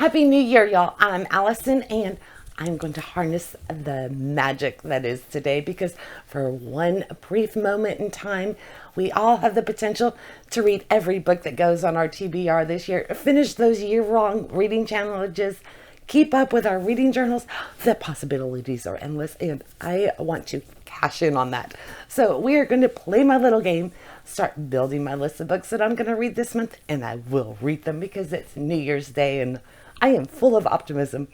Happy New Year, y'all. I'm Allison, and I'm going to harness the magic that is today because for one brief moment in time, we all have the potential to read every book that goes on our TBR this year, finish those year-long reading challenges, keep up with our reading journals. The possibilities are endless, and I want to cash in on that. So we are going to play my little game, start building my list of books that I'm going to read this month, and I will read them because it's New Year's Day, and I am full of optimism.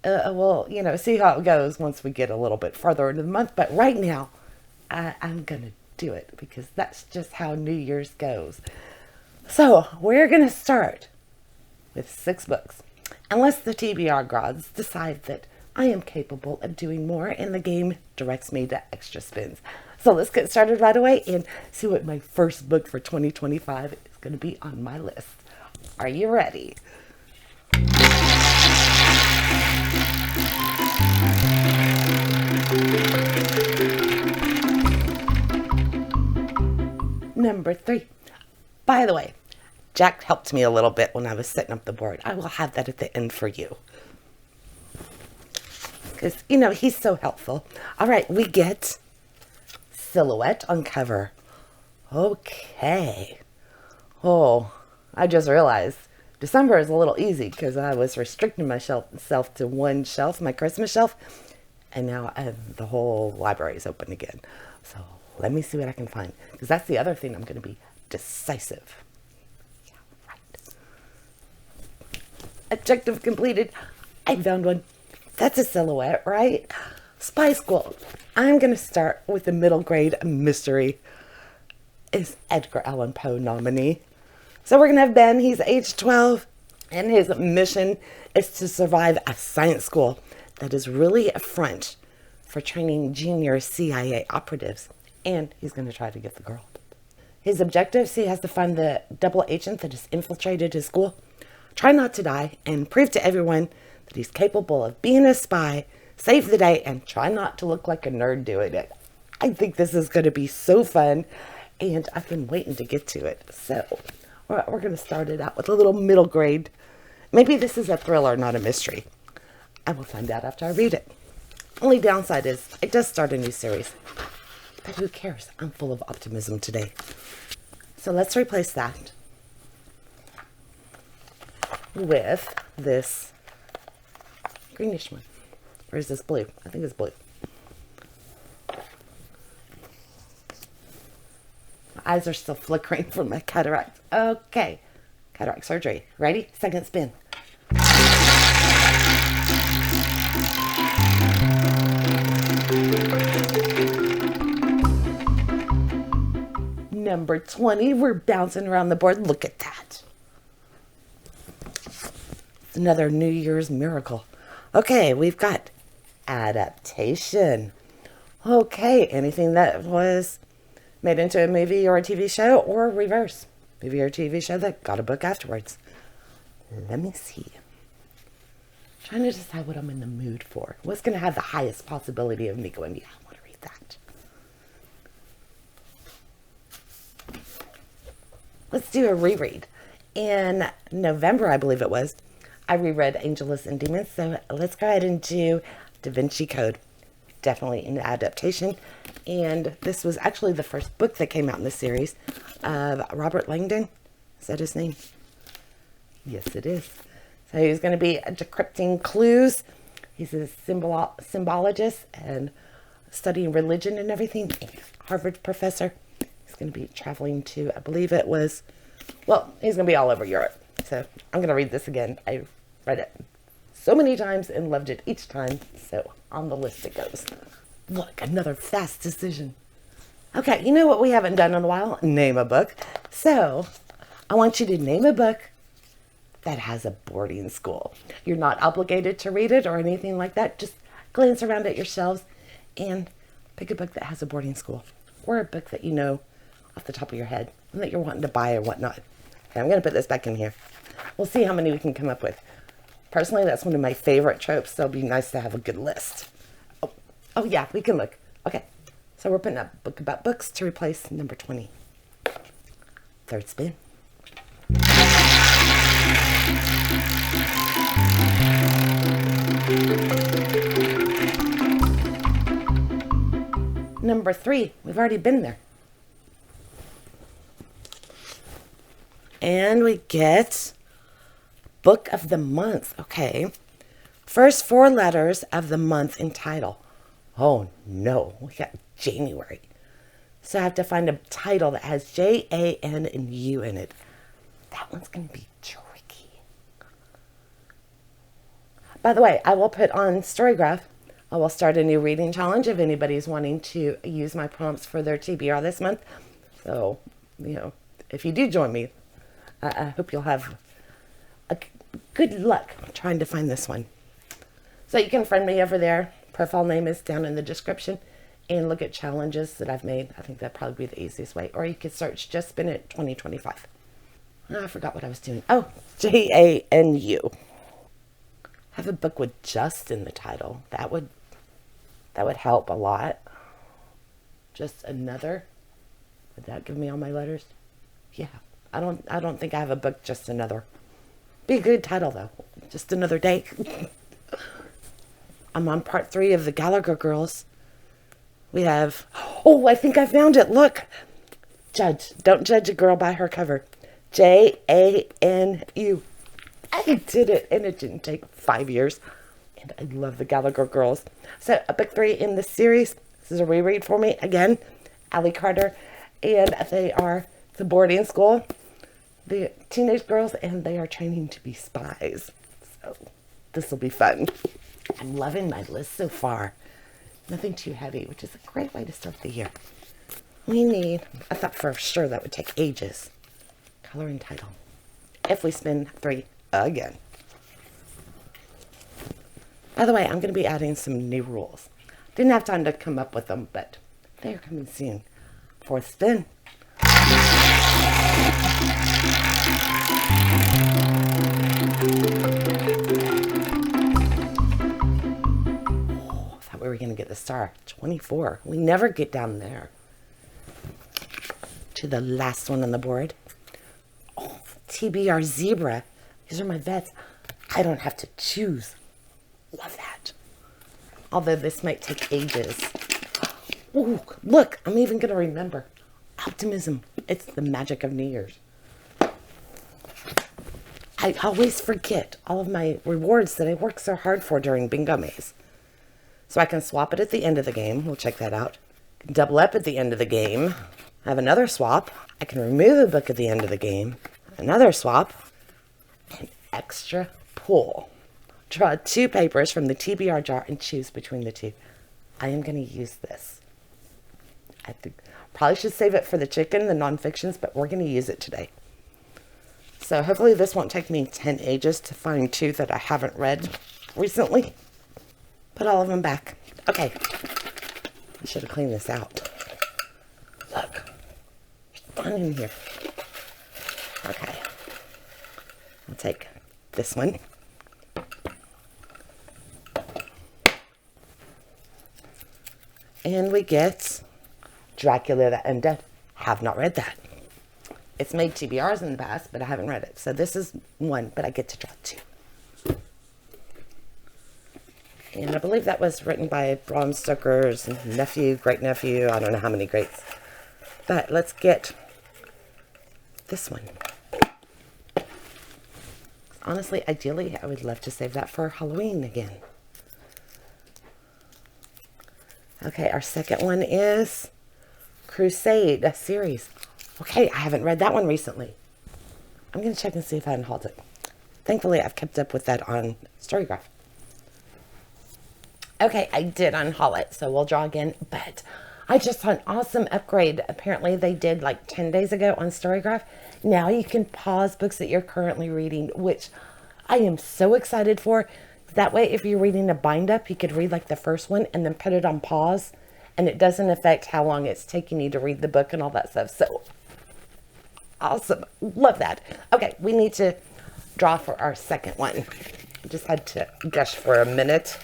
We'll, see how it goes once we get a little bit further into the month. But right now, I'm going to do it because that's just how New Year's goes. So we're going to start with 6 books. Unless the TBR gods decide that I am capable of doing more and the game directs me to extra spins. So let's get started right away and see what my first book for 2025 is going to be on my list. Are you ready? Number 3. By the way, Jack helped me a little bit when I was setting up the board. I will have that at the end for you. Because, he's so helpful. All right, we get Silhouette on cover. Okay. Oh, I just realized December is a little easy because I was restricting myself to one shelf, my Christmas shelf, and now the whole library is open again. So let me see what I can find because that's the other thing. I'm going to be decisive. Yeah, right. Objective completed. I found one. That's a Silhouette, right? Spy School. I'm going to start with the middle grade mystery. Is Edgar Allan Poe nominee. So we're going to have Ben. He's age 12, and his mission is to survive a science school that is really a front for training junior CIA operatives, and he's going to try to get the girl. His objectives, he has to find the double agent that has infiltrated his school, try not to die, and prove to everyone that he's capable of being a spy, save the day, and try not to look like a nerd doing it. I think this is going to be so fun, and I've been waiting to get to it, so we're going to start it out with a little middle grade. Maybe this is a thriller, not a mystery. I will find out after I read it. Only downside is it does start a new series. But who cares? I'm full of optimism today. So let's replace that with this greenish one. Or is this blue? I think it's blue. My eyes are still flickering from my cataract. Okay. Cataract surgery. Ready? Second spin. Number 20. We're bouncing around the board. Look at that. It's another New Year's miracle. Okay, we've got adaptation. Okay, anything that was made into a movie or a TV show, or reverse. Movie or TV show that got a book afterwards. Let me see. Trying to decide what I'm in the mood for. What's going to have the highest possibility of me going, yeah, I want to read that. Let's do a reread. In November, I believe it was, I reread Angels and Demons, so let's go ahead and do Da Vinci Code. Definitely an adaptation, and this was actually the first book that came out in the series of Robert Langdon. Is that his name? Yes, it is. So he's going to be decrypting clues. He's a symbologist and studying religion and everything. A Harvard professor. He's going to be traveling to, I believe it was, well, he's going to be all over Europe. So I'm going to read this again. I read it so many times and loved it each time. So on the list it goes. Look, another fast decision. Okay, you know what we haven't done in a while? Name a book. So I want you to name a book that has a boarding school. You're not obligated to read it or anything like that. Just glance around at your shelves and pick a book that has a boarding school, or a book that you know off the top of your head and that you're wanting to buy or whatnot. Okay, I'm going to put this back in here. We'll see how many we can come up with. Personally, that's one of my favorite tropes, so it'll be nice to have a good list. Oh yeah, we can look. Okay, so we're putting up a book about books to replace number 20. Third spin. Number 3, we've already been there. And we get Book of the Month. Okay. First 4 letters of the month in title. Oh no, we got January. So I have to find a title that has J-A-N and U in it. That one's going to be tricky. By the way, I will put on Storygraph. I will start a new reading challenge if anybody's wanting to use my prompts for their TBR this month. So, if you do join me, I hope you'll have a good luck trying to find this one. So you can friend me over there. Profile name is down in the description. And look at challenges that I've made. I think that'd probably be the easiest way. Or you could search Just Spin It 2025. Oh, I forgot what I was doing. Oh, Janu. Have a book with just in the title. That would help a lot. Just another. Would that give me all my letters? Yeah. I don't think I have a book just another. Be a good title though. Just another day. I'm on part 3 of the Gallagher Girls. We have, I think I found it. Look. Don't judge a girl by her cover. Janu. I did it, and it didn't take 5 years. And I love the Gallagher Girls. So, book 3 in this series. This is a reread for me. Again, Allie Carter. And it's a boarding school. The teenage girls, and they are training to be spies. So, this will be fun. I'm loving my list so far. Nothing too heavy, which is a great way to start the year. I thought for sure that would take ages. Color and title. If we spin 3 again. By the way, I'm going to be adding some new rules. Didn't have time to come up with them, but they are coming soon. 4th spin. Thought we were going to get the star. 24. We never get down there. To the last one on the board. Oh, TBR Zebra. These are my vets. I don't have to choose. Love that. Although this might take ages. Ooh, look, I'm even going to remember. Optimism. It's the magic of New Year's. I always forget all of my rewards that I worked so hard for during Bingo Maze. So I can swap it at the end of the game. We'll check that out. Double up at the end of the game. Have another swap. I can remove a book at the end of the game. Another swap. An extra pull. Draw 2 papers from the TBR jar and choose between the 2. I am going to use this. I think probably should save it for the chicken, the non-fictions, but we're going to use it today. So hopefully this won't take me 10 ages to find 2 that I haven't read recently. Put all of them back. Okay. I should have cleaned this out. Look. There's fun in here. Okay. I'll take this one. And we get Dracula the Undead. Have not read that. It's made TBRs in the past, but I haven't read it. So this is 1, but I get to draw 2. And I believe that was written by Bram Stoker's nephew, great-nephew. I don't know how many greats. But let's get this one. Honestly, ideally, I would love to save that for Halloween again. Okay, our second one is Crusade, a series. Okay, I haven't read that one recently. I'm going to check and see if I unhauled it. Thankfully, I've kept up with that on Storygraph. Okay, I did unhaul it, so we'll draw again. But I just saw an awesome upgrade. Apparently, they did like 10 days ago on Storygraph. Now you can pause books that you're currently reading, which I am so excited for. That way, if you're reading a bind-up, you could read like the first one and then put it on pause. And it doesn't affect how long it's taking you to read the book and all that stuff. So, awesome. Love that. Okay, we need to draw for our second one. I just had to gush for a minute.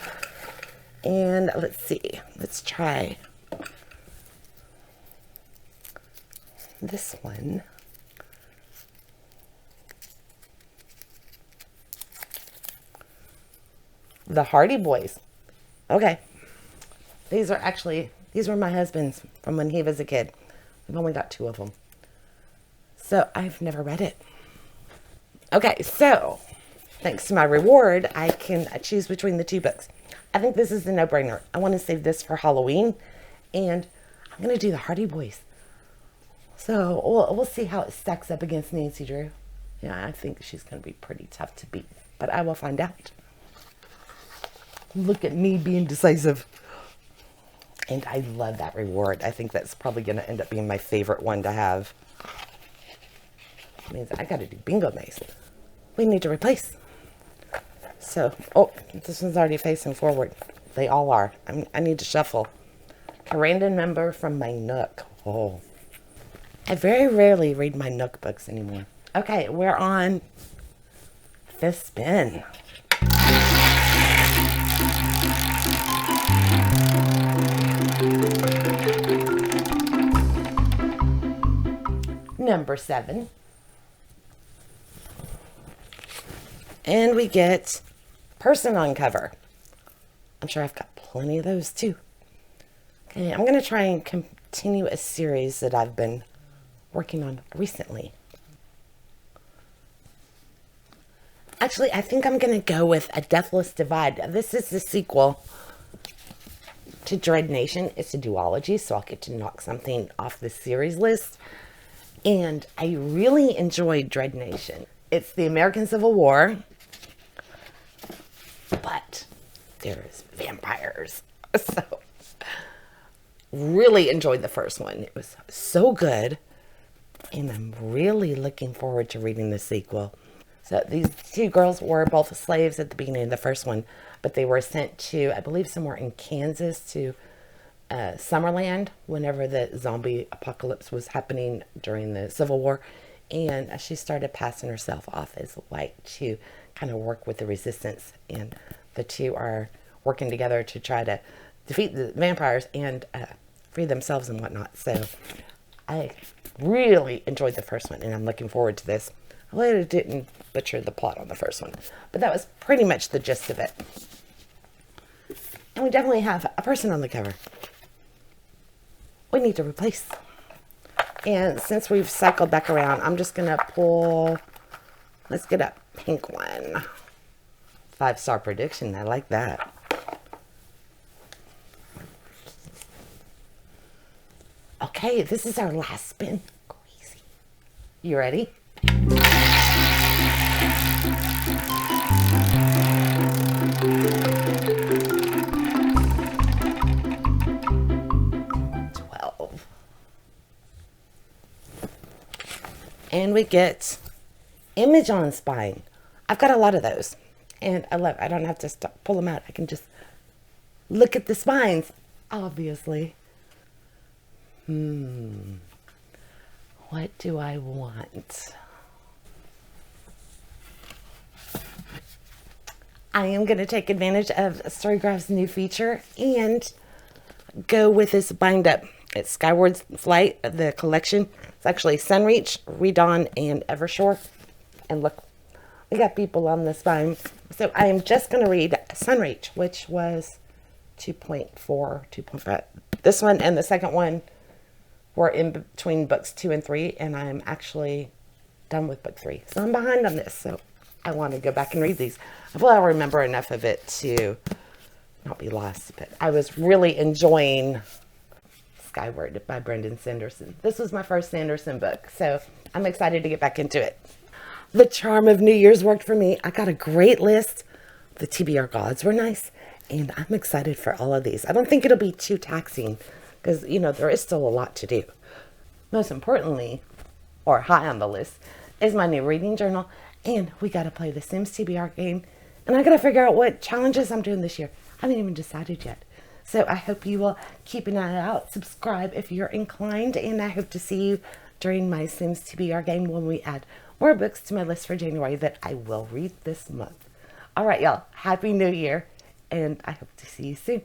And let's see. Let's try this one. The Hardy Boys. Okay. These were my husband's from when he was a kid. We've only got 2 of them. So I've never read it. Okay, so thanks to my reward, I can choose between the 2 books. I think this is a no-brainer. I want to save this for Halloween, and I'm going to do the Hardy Boys. So we'll see how it stacks up against Nancy Drew. Yeah, I think she's going to be pretty tough to beat, but I will find out. Look at me being decisive. And I love that reward. I think that's probably going to end up being my favorite one to have. It means I got to do bingo maze. We need to replace. So, oh, this one's already facing forward. They all are. I need to shuffle. A random number from my Nook. Oh. I very rarely read my Nook books anymore. Okay, we're on 5th spin. Number 7. And we get person on cover. I'm sure I've got plenty of those too. Okay, I'm going to try and continue a series that I've been working on recently. Actually, I think I'm going to go with A Deathless Divide. This is the sequel to Dread Nation. It's a duology, so I'll get to knock something off the series list. And I really enjoyed Dread Nation. It's the American Civil War, but there's vampires. So, really enjoyed the first one. It was so good. And I'm really looking forward to reading the sequel. So these 2 girls were both slaves at the beginning of the first one, but they were sent to, I believe, somewhere in Kansas to Summerland whenever the zombie apocalypse was happening during the Civil War. And she started passing herself off as white to kind of work with the resistance. And the 2 are working together to try to defeat the vampires and free themselves and whatnot. So I really enjoyed the first one, and I'm looking forward to this. I later didn't butcher the plot on the first one, but that was pretty much the gist of it. And we definitely have a person on the cover. We need to replace. And since we've cycled back around, I'm just going to pull, let's get a pink one. 5-star prediction. I like that. Okay, this is our last spin. Crazy. You ready? And we get image on spine. I've got a lot of those. And I don't have to pull them out. I can just look at the spines, obviously. What do I want? I am going to take advantage of Storygraph's new feature and go with this bind up. It's Skyward Flight, the collection. It's actually Sunreach, Redawn, and Evershore. And look, we got people on the spine. So I am just going to read Sunreach, which was 2.4, 2.5. This one and the second one were in between books 2 and 3, and I'm actually done with book 3. So I'm behind on this, so I want to go back and read these. Well, I'll remember enough of it to not be lost, but I was really enjoying Skyward by Brendan Sanderson. This was my first Sanderson book, so I'm excited to get back into it. The charm of New Year's worked for me. I got a great list. The TBR gods were nice, and I'm excited for all of these. I don't think it'll be too taxing because, you know, there is still a lot to do. Most importantly, or high on the list, is my new reading journal, and we got to play the Sims TBR game, and I got to figure out what challenges I'm doing this year. I haven't even decided yet. So I hope you will keep an eye out, subscribe if you're inclined, and I hope to see you during my Sims TBR game when we add more books to my list for January that I will read this month. All right, y'all. Happy New Year, and I hope to see you soon.